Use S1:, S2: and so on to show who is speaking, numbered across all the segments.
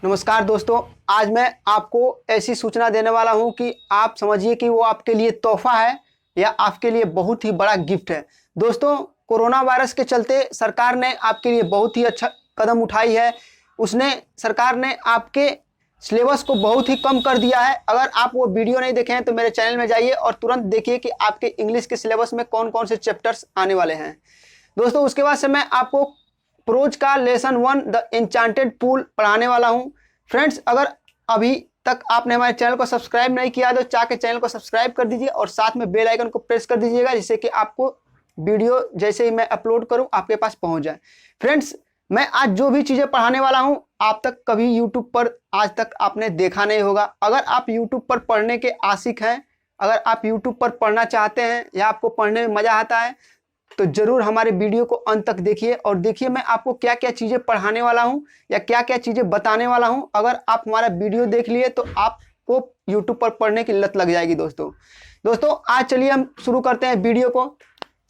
S1: नमस्कार दोस्तों, आज मैं आपको ऐसी सूचना देने वाला हूं कि आप समझिए कि वो आपके लिए तोहफा है या आपके लिए बहुत ही बड़ा गिफ्ट है। दोस्तों, कोरोना वायरस के चलते सरकार ने आपके लिए बहुत ही अच्छा कदम उठाई है। सरकार ने आपके सिलेबस को बहुत ही कम कर दिया है। अगर आप वो वीडियो नहीं देखे हैं तो मेरे चैनल में जाइए और तुरंत देखिए कि आपके इंग्लिश के सिलेबस में कौन कौन से चैप्टर्स आने वाले हैं। दोस्तों, उसके बाद से मैं आपको प्रोज का लेसन 1 द एन्चांटेड पूल पढ़ाने वाला हूं। फ्रेंड्स, अगर अभी तक आपने हमारे चैनल को सब्सक्राइब नहीं किया तो चाह के चैनल को सब्सक्राइब कर दीजिए और साथ में बेल आइकन को प्रेस कर दीजिएगा, जिससे कि आपको वीडियो जैसे ही मैं अपलोड करूं आपके पास पहुंच जाए। फ्रेंड्स, मैं आज जो भी चीज़ें पढ़ाने वाला हूं आप तक कभी यूट्यूब पर आज तक आपने देखा नहीं होगा। अगर आप यूट्यूब पर पढ़ने के आशिक हैं, अगर आप यूट्यूब पर पढ़ना चाहते हैं या आपको पढ़ने में मज़ा आता है तो जरूर हमारे वीडियो को अंत तक देखिए और देखिए मैं आपको क्या क्या चीज़ें पढ़ाने वाला हूं या क्या क्या चीज़ें बताने वाला हूं। अगर आप हमारा वीडियो देख लिए तो आपको यूट्यूब पर पढ़ने की लत लग जाएगी। दोस्तों आज चलिए हम शुरू करते हैं वीडियो को।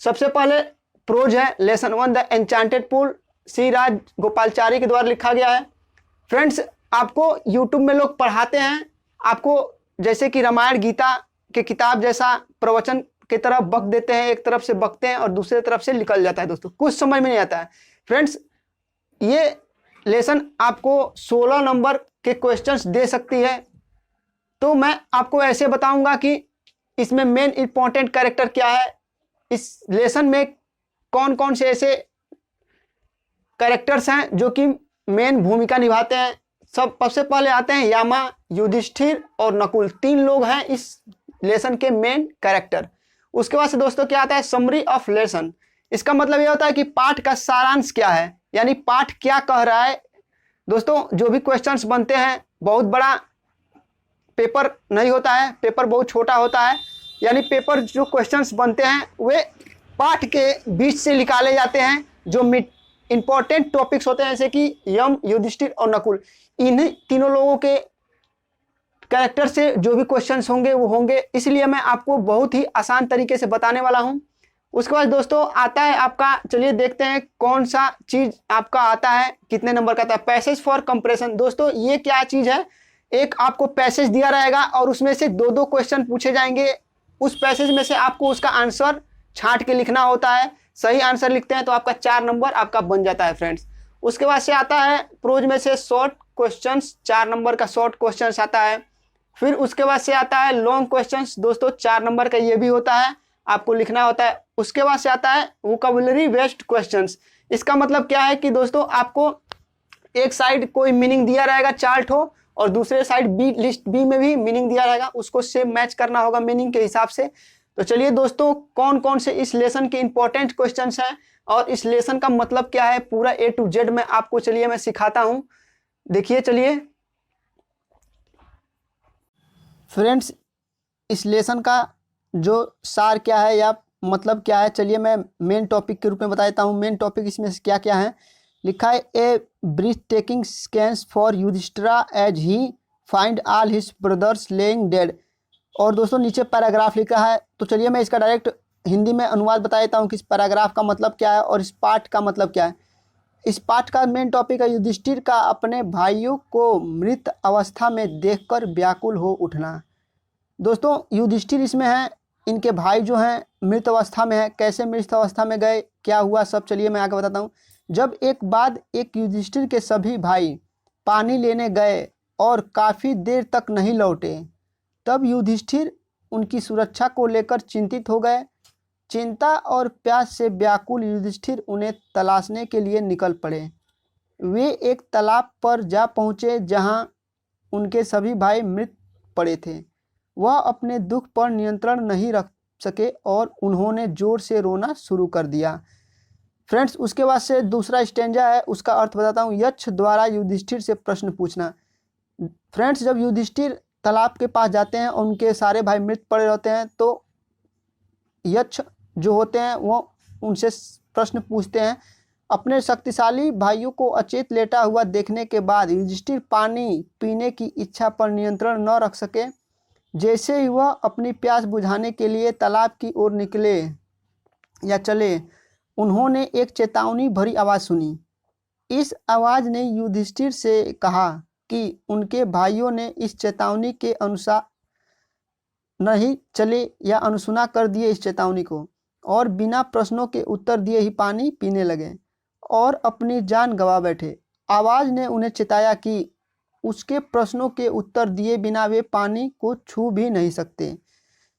S1: सबसे पहले प्रोज है lesson 1 the enchanted pool, Shri Raj Gopalachari के द्वारा लिखा गया है। फ्रेंड्स, आपको यूट्यूब में लोग पढ़ाते हैं, आपको जैसे कि रामायण गीता के किताब जैसा प्रवचन की तरफ बक देते हैं, एक तरफ से बकते हैं और दूसरे तरफ से निकल जाता है। दोस्तों, कुछ समझ में नहीं आता है। फ्रेंड्स, ये लेसन आपको 16 नंबर के क्वेश्चंस दे सकती है। तो मैं आपको ऐसे बताऊंगा कि इसमें मेन इंपॉर्टेंट कैरेक्टर क्या है, इस लेसन में कौन कौन से ऐसे कैरेक्टर्स हैं जो कि मेन भूमिका निभाते हैं। सबसे पहले आते हैं यामा, युधिष्ठिर और नकुल। 3 लोग हैं इस लेसन के मेन कैरेक्टर। उसके बाद से दोस्तों क्या आता है, समरी ऑफ लेसन। इसका मतलब यह होता है कि पाठ का सारांश क्या है, यानी पाठ क्या कह रहा है। दोस्तों, जो भी क्वेश्चंस बनते हैं बहुत बड़ा पेपर नहीं होता है, पेपर बहुत छोटा होता है। यानी पेपर जो क्वेश्चंस बनते हैं वे पाठ के बीच से निकाले जाते हैं। जो इंपॉर्टेंट टॉपिक्स होते हैं जैसे कि यम, युधिष्ठिर और नकुल, इन तीनों लोगों के कैरेक्टर से जो भी क्वेश्चंस होंगे वो होंगे, इसलिए मैं आपको बहुत ही आसान तरीके से बताने वाला हूं। उसके बाद दोस्तों आता है आपका, चलिए देखते हैं कौन सा चीज़ आपका आता है, कितने नंबर का आता है, पैसेज फॉर कंप्रेशन। दोस्तों, ये क्या चीज़ है, एक आपको पैसेज दिया रहेगा और उसमें से 2-2 क्वेश्चन पूछे जाएंगे। उस पैसेज में से आपको उसका आंसर छांट के लिखना होता है। सही आंसर लिखते हैं तो आपका 4 नंबर आपका बन जाता है। फ्रेंड्स, उसके बाद से आता है प्रोज में से शॉर्ट क्वेश्चंस, 4 नंबर का शॉर्ट क्वेश्चंस आता है। फिर उसके बाद से आता है लॉन्ग क्वेश्चंस। दोस्तों, 4 नंबर का ये भी होता है, आपको लिखना होता है। उसके बाद से आता है वोकैबुलरी बेस्ड क्वेश्चंस। इसका मतलब क्या है कि दोस्तों आपको एक साइड कोई मीनिंग दिया रहेगा, चार्ट हो, और दूसरे साइड बी, लिस्ट बी में भी मीनिंग दिया रहेगा, उसको सेम मैच करना होगा मीनिंग के हिसाब से। तो चलिए दोस्तों, कौन कौन से इस लेसन के इंपॉर्टेंट क्वेश्चंस हैं और इस लेसन का मतलब क्या है पूरा A to Z में आपको चलिए मैं सिखाता हूँ। देखिए चलिए फ्रेंड्स, इस लेसन का जो सार क्या है या मतलब क्या है, चलिए मैं मेन टॉपिक के रूप में बता देता हूँ। मेन टॉपिक इसमें से क्या क्या है लिखा है, a breathtaking scenes for Yudhishthira as he find all his brothers lying dead. और दोस्तों नीचे पैराग्राफ लिखा है, तो चलिए मैं इसका डायरेक्ट हिंदी में अनुवाद बता देता हूँ कि इस पैराग्राफ का मतलब क्या है और इस पाठ का मतलब क्या है। इस पाठ का मेन टॉपिक है युधिष्ठिर का अपने भाइयों को मृत अवस्था में देखकर व्याकुल हो उठना। दोस्तों, युधिष्ठिर इसमें है, इनके भाई जो हैं मृत अवस्था में है। कैसे मृत अवस्था में गए, क्या हुआ, सब चलिए मैं आगे बताता हूँ। जब एक बाद एक युधिष्ठिर के सभी भाई पानी लेने गए और काफ़ी देर तक नहीं लौटे, तब युधिष्ठिर उनकी सुरक्षा को लेकर चिंतित हो गए। चिंता और प्यास से व्याकुल युधिष्ठिर उन्हें तलाशने के लिए निकल पड़े। वे एक तालाब पर जा पहुँचे जहाँ उनके सभी भाई मृत पड़े थे। वह अपने दुख पर नियंत्रण नहीं रख सके और उन्होंने जोर से रोना शुरू कर दिया। फ्रेंड्स, उसके बाद से दूसरा स्टेंजा है, उसका अर्थ बताता हूँ। यक्ष द्वारा युधिष्ठिर से प्रश्न पूछना। फ्रेंड्स, जब युधिष्ठिर तालाब के पास जाते हैं और उनके सारे भाई मृत पड़े रहते हैं तो यक्ष जो होते हैं वो उनसे प्रश्न पूछते हैं। अपने शक्तिशाली भाइयों को अचेत लेटा हुआ देखने के बाद युधिष्ठिर पानी पीने की इच्छा पर नियंत्रण न रख सके। जैसे ही वह अपनी प्यास बुझाने के लिए तालाब की ओर निकले या चले, उन्होंने एक चेतावनी भरी आवाज़ सुनी। इस आवाज़ ने युधिष्ठिर से कहा कि उनके भाइयों ने इस चेतावनी के अनुसार नहीं चले या अनसुना कर दिए इस चेतावनी को, और बिना प्रश्नों के उत्तर दिए ही पानी पीने लगे और अपनी जान गंवा बैठे। आवाज ने उन्हें चिताया कि उसके प्रश्नों के उत्तर दिए बिना वे पानी को छू भी नहीं सकते।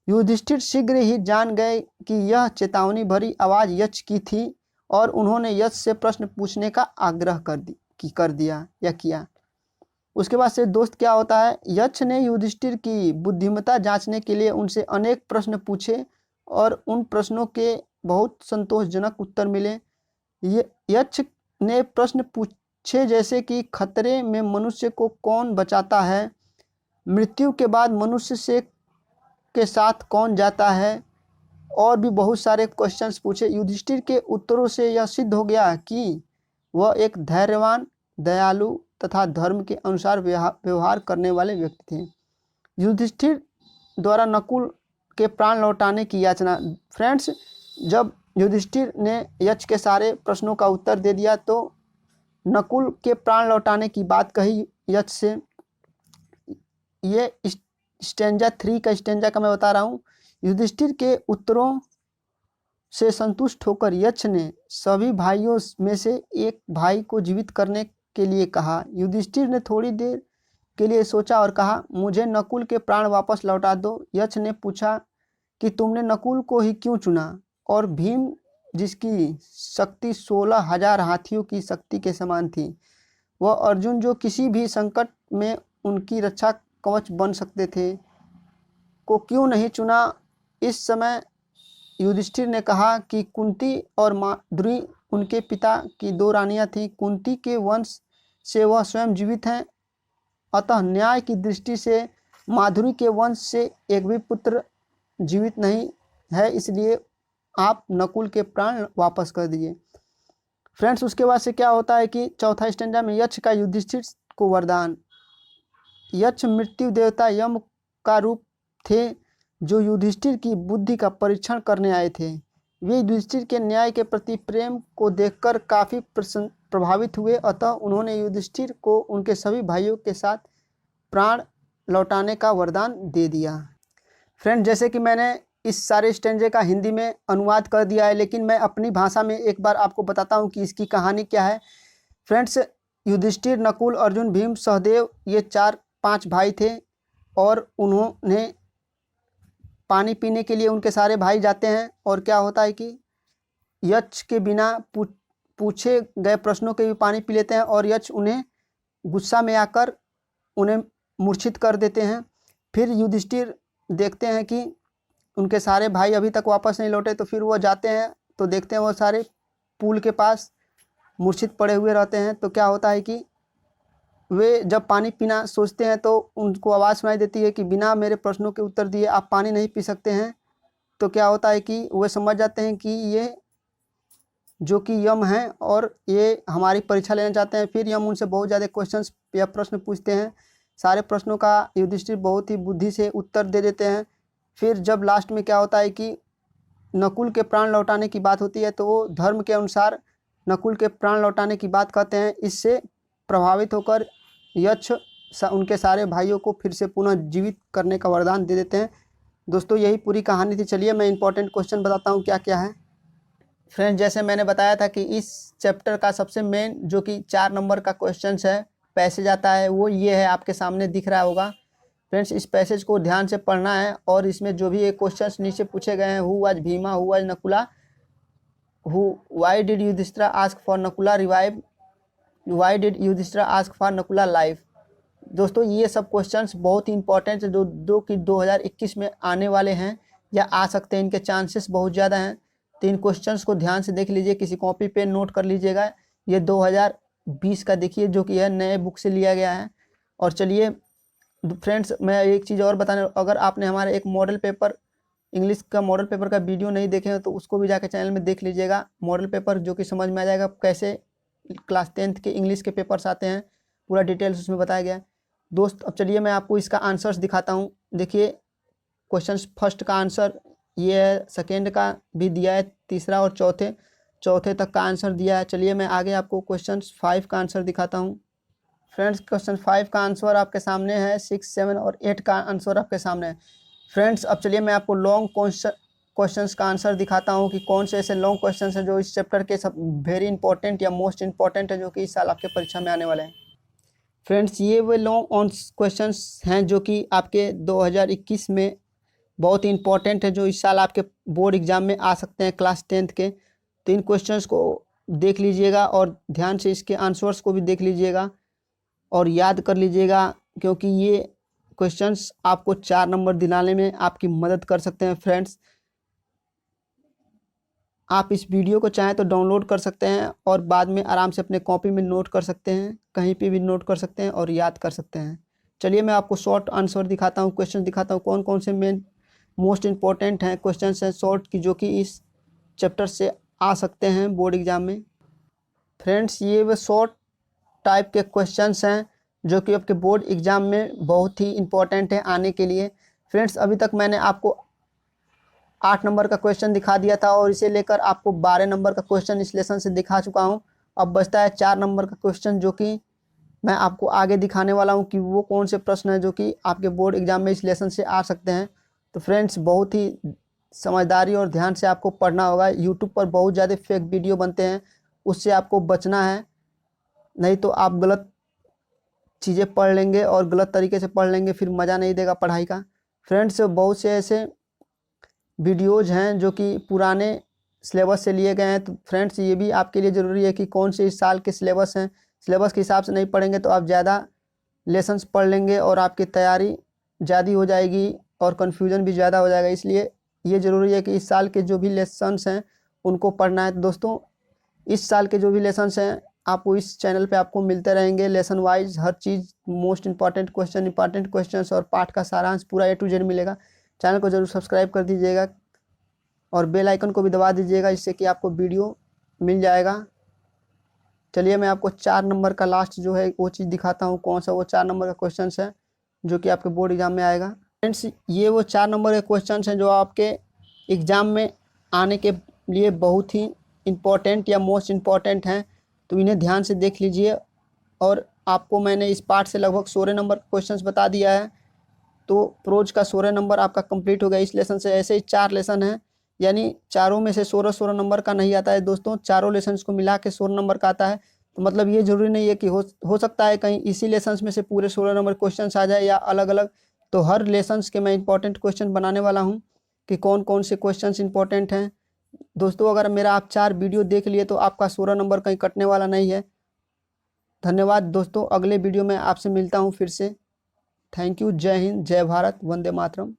S1: युधिष्ठिर शीघ्र ही जान गए कि यह चेतावनी भरी आवाज यक्ष की थी और उन्होंने यक्ष से प्रश्न पूछने का आग्रह कर दिया या किया। उसके बाद से दोस्त क्या होता है, यक्ष ने युधिष्ठिर की बुद्धिमत्ता जांचने के लिए उनसे अनेक प्रश्न पूछे और उन प्रश्नों के बहुत संतोषजनक उत्तर मिले। यक्ष ने प्रश्न पूछे जैसे कि खतरे में मनुष्य को कौन बचाता है, मृत्यु के बाद मनुष्य से के साथ कौन जाता है, और भी बहुत सारे क्वेश्चंस पूछे। युधिष्ठिर के उत्तरों से यह सिद्ध हो गया कि वह एक धैर्यवान, दयालु तथा धर्म के अनुसार व्यवहार करने वाले व्यक्ति थे। युधिष्ठिर द्वारा नकुल के प्राण लौटाने की याचना। फ्रेंड्स, जब युधिष्ठिर ने यक्ष के सारे प्रश्नों का उत्तर दे दिया तो नकुल के प्राण लौटाने की बात कही यक्ष से। ये स्टेंजा 3 का स्टेंजा का मैं बता रहा हूँ। युधिष्ठिर के उत्तरों से संतुष्ट होकर यक्ष ने सभी भाइयों में से एक भाई को जीवित करने के लिए कहा। युधिष्ठिर ने थोड़ी देर के लिए सोचा और कहा, मुझे नकुल के प्राण वापस लौटा दो। यक्ष ने पूछा कि तुमने नकुल को ही क्यों चुना, और भीम जिसकी शक्ति 16,000 हाथियों की शक्ति के समान थी, वह अर्जुन जो किसी भी संकट में उनकी रक्षा कवच बन सकते थे, को क्यों नहीं चुना। इस समय युधिष्ठिर ने कहा कि कुंती और माधुरी उनके पिता की 2 रानियां थीं। कुंती के वंश से वह स्वयं जीवित हैं, अतः न्याय की दृष्टि से माधुरी के वंश से एक भी पुत्र जीवित नहीं है, इसलिए आप नकुल के प्राण वापस कर दीजिए। फ्रेंड्स, उसके बाद से क्या होता है कि चौथा स्टेंजा में यक्ष का युधिष्ठिर को वरदान। यक्ष मृत्यु देवता यम का रूप थे जो युधिष्ठिर की बुद्धि का परीक्षण करने आए थे। वे युधिष्ठिर के न्याय के प्रति प्रेम को देखकर काफ़ी प्रभावित हुए, अतः उन्होंने युधिष्ठिर को उनके सभी भाइयों के साथ प्राण लौटाने का वरदान दे दिया। फ्रेंड, जैसे कि मैंने इस सारे स्टेंजे का हिंदी में अनुवाद कर दिया है, लेकिन मैं अपनी भाषा में एक बार आपको बताता हूँ कि इसकी कहानी क्या है। फ्रेंड्स, युधिष्ठिर, नकुल, अर्जुन, भीम, सहदेव ये 4-5 भाई थे और उन्होंने पानी पीने के लिए उनके सारे भाई जाते हैं, और क्या होता है कि यक्ष के बिना पूछे गए प्रश्नों के भी पानी पी लेते हैं और यक्ष उन्हें गुस्सा में आकर उन्हें मूर्छित कर देते हैं। फिर युधिष्ठिर देखते हैं कि उनके सारे भाई अभी तक वापस नहीं लौटे, तो फिर वो जाते हैं तो देखते हैं वो सारे पुल के पास मूर्छित पड़े हुए रहते हैं। तो क्या होता है कि वे जब पानी पीना सोचते हैं तो उनको आवाज़ सुनाई देती है कि बिना मेरे प्रश्नों के उत्तर दिए आप पानी नहीं पी सकते हैं। तो क्या होता है कि वे समझ जाते हैं कि ये जो कि यम हैं और ये हमारी परीक्षा लेना चाहते हैं। फिर यम उनसे बहुत ज़्यादा क्वेश्चंस या प्रश्न पूछते हैं। सारे प्रश्नों का युधिष्ठिर बहुत ही बुद्धि से उत्तर दे देते हैं। फिर जब लास्ट में क्या होता है कि नकुल के प्राण लौटाने की बात होती है, तो वो धर्म के अनुसार नकुल के प्राण लौटाने की बात कहते हैं। इससे प्रभावित होकर यक्ष उनके सारे भाइयों को फिर से पुनः जीवित करने का वरदान दे देते हैं। दोस्तों, यही पूरी कहानी थी। चलिए मैं इंपॉर्टेंट क्वेश्चन बताता हूँ क्या क्या है। फ्रेंड्स, जैसे मैंने बताया था कि इस चैप्टर का सबसे मेन जो कि 4 नंबर का क्वेश्चन है, पैसेज आता है, वो ये है, आपके सामने दिख रहा होगा। फ्रेंड्स, इस पैसेज को ध्यान से पढ़ना है और इसमें जो भी ये क्वेश्चंस नीचे पूछे गए हैं, who was Bhima, who was Nakula, why did Yudhishthira ask for Nakula revive, why did Yudhishthira ask for Nakula life. दोस्तों, ये सब क्वेश्चंस बहुत ही इंपॉर्टेंट है जो कि 2021 में आने वाले हैं या आ सकते हैं, इनके चांसेस बहुत ज़्यादा हैं। तो इन क्वेश्चंस को ध्यान से देख लीजिए, किसी कॉपी पे नोट कर लीजिएगा। ये 2020 का देखिए जो कि यह नए बुक से लिया गया है। और चलिए फ्रेंड्स, मैं एक चीज़ और बताने, अगर आपने हमारे एक मॉडल पेपर इंग्लिश का मॉडल पेपर का वीडियो नहीं देखे हैं तो उसको भी जाकर चैनल में देख लीजिएगा। मॉडल पेपर जो कि समझ में आ जाएगा कैसे क्लास 10th के इंग्लिश के पेपर्स आते हैं, पूरा डिटेल्स उसमें बताया गया है। दोस्त, अब चलिए मैं आपको इसका आंसर्स दिखाता हूँ। देखिए, क्वेश्चन फर्स्ट का आंसर ये है, सेकेंड का भी दिया है, तीसरा और चौथे तक का आंसर दिया है। चलिए मैं आगे आपको क्वेश्चन 5 का आंसर दिखाता हूँ। फ्रेंड्स क्वेश्चन 5 का आंसर आपके सामने है, 6, 7 और 8 का आंसर आपके सामने है। फ्रेंड्स अब चलिए मैं आपको लॉन्ग क्वेश्चंस का आंसर दिखाता हूं कि कौन से ऐसे लॉन्ग क्वेश्चंस हैं जो इस चैप्टर के सब वेरी इंपॉर्टेंट या मोस्ट इंपॉर्टेंट है जो कि इस साल आपके परीक्षा में आने वाले हैं। फ्रेंड्स ये वो लॉन्ग ऑन क्वेश्चंस हैं जो कि आपके 2021 में बहुत ही इंपॉर्टेंट है, जो इस साल आपके बोर्ड एग्जाम में आ सकते हैं क्लास 10th के। तो इन क्वेश्चंस को देख लीजिएगा और ध्यान से इसके आंसर्स को भी देख लीजिएगा और याद कर लीजिएगा, क्योंकि ये क्वेश्चंस आपको 4 नंबर दिलाने में आपकी मदद कर सकते हैं। फ्रेंड्स आप इस वीडियो को चाहें तो डाउनलोड कर सकते हैं और बाद में आराम से अपने कॉपी में नोट कर सकते हैं, कहीं पे भी नोट कर सकते हैं और याद कर सकते हैं। चलिए मैं आपको शॉर्ट आंसर दिखाता हूँ, क्वेश्चन दिखाता हूँ कौन कौन से मेन मोस्ट इंपॉर्टेंट हैं क्वेश्चन हैं शॉर्ट की जो कि इस चैप्टर से आ सकते हैं बोर्ड एग्जाम में। फ्रेंड्स ये वो शॉर्ट टाइप के क्वेश्चंस हैं जो कि आपके बोर्ड एग्जाम में बहुत ही इंपॉर्टेंट है आने के लिए। फ्रेंड्स अभी तक मैंने आपको 8 नंबर का क्वेश्चन दिखा दिया था और इसे लेकर आपको 12 नंबर का क्वेश्चन इस लेसन से दिखा चुका हूं। अब बचता है 4 नंबर का क्वेश्चन जो कि मैं आपको आगे दिखाने वाला हूं कि वो कौन से प्रश्न हैं जो कि आपके बोर्ड एग्जाम में इस लेसन से आ सकते हैं। तो फ्रेंड्स बहुत ही समझदारी और ध्यान से आपको पढ़ना होगा। यूट्यूब पर बहुत ज़्यादा फेक वीडियो बनते हैं, उससे आपको बचना है, नहीं तो आप गलत चीज़ें पढ़ लेंगे और गलत तरीके से पढ़ लेंगे, फिर मज़ा नहीं देगा पढ़ाई का। फ्रेंड्स बहुत से ऐसे वीडियोज हैं जो कि पुराने सिलेबस से लिए गए हैं। तो फ्रेंड्स ये भी आपके लिए ज़रूरी है कि कौन से इस साल के सिलेबस हैं। सिलेबस के हिसाब से नहीं पढ़ेंगे तो आप ज़्यादा लेसन्स पढ़ लेंगे और आपकी तैयारी ज़्यादा हो जाएगी और कन्फ्यूजन भी ज़्यादा हो जाएगा। इसलिए ये ज़रूरी है कि इस साल के जो भी लेसन्स हैं उनको पढ़ना है। तो दोस्तों इस साल के जो भी लेसन्स हैं आपको इस चैनल पे आपको मिलते रहेंगे लेसन वाइज हर चीज़, मोस्ट इंपॉर्टेंट क्वेश्चन और पाठ का सारांश पूरा A to Z मिलेगा। चैनल को जरूर सब्सक्राइब कर दीजिएगा और बेल आइकन को भी दबा दीजिएगा, जिससे कि आपको वीडियो मिल जाएगा। चलिए मैं आपको 4 नंबर का लास्ट जो है वो चीज़ दिखाता हूँ, कौन सा वो 4 नंबर का क्वेश्चन है जो कि आपके बोर्ड एग्जाम में आएगा। फ्रेंड्स ये वो 4 नंबर के क्वेश्चन हैं जो आपके एग्ज़ाम में आने के लिए बहुत ही इम्पोर्टेंट या मोस्ट इम्पॉर्टेंट हैं। तो इन्हें ध्यान से देख लीजिए और आपको मैंने इस पार्ट से लगभग 16 नंबर क्वेश्चंस बता दिया है। तो प्रोज का 16 नंबर आपका कंप्लीट हो गया इस लेसन से। ऐसे ही 4 लेसन हैं, यानी चारों में से 16 नंबर का नहीं आता है दोस्तों, चारों लेसन्स को मिला के 16 नंबर का आता है। तो मतलब ये जरूरी नहीं है कि हो सकता है कहीं इसी लेसन्स में से पूरे 16 नंबर क्वेश्चन आ जाए या अलग अलग। तो हर लेसन्स के मैं इंपॉर्टेंट क्वेश्चन बनाने वाला हूँ कि कौन कौन से क्वेश्चन इंपॉर्टेंट हैं। दोस्तों अगर मेरा आप 4 वीडियो देख लिए तो आपका 16 नंबर कहीं कटने वाला नहीं है। धन्यवाद दोस्तों, अगले वीडियो में आपसे मिलता हूँ फिर से। Thank you. जय हिंद, जय भारत, वंदे मातरम।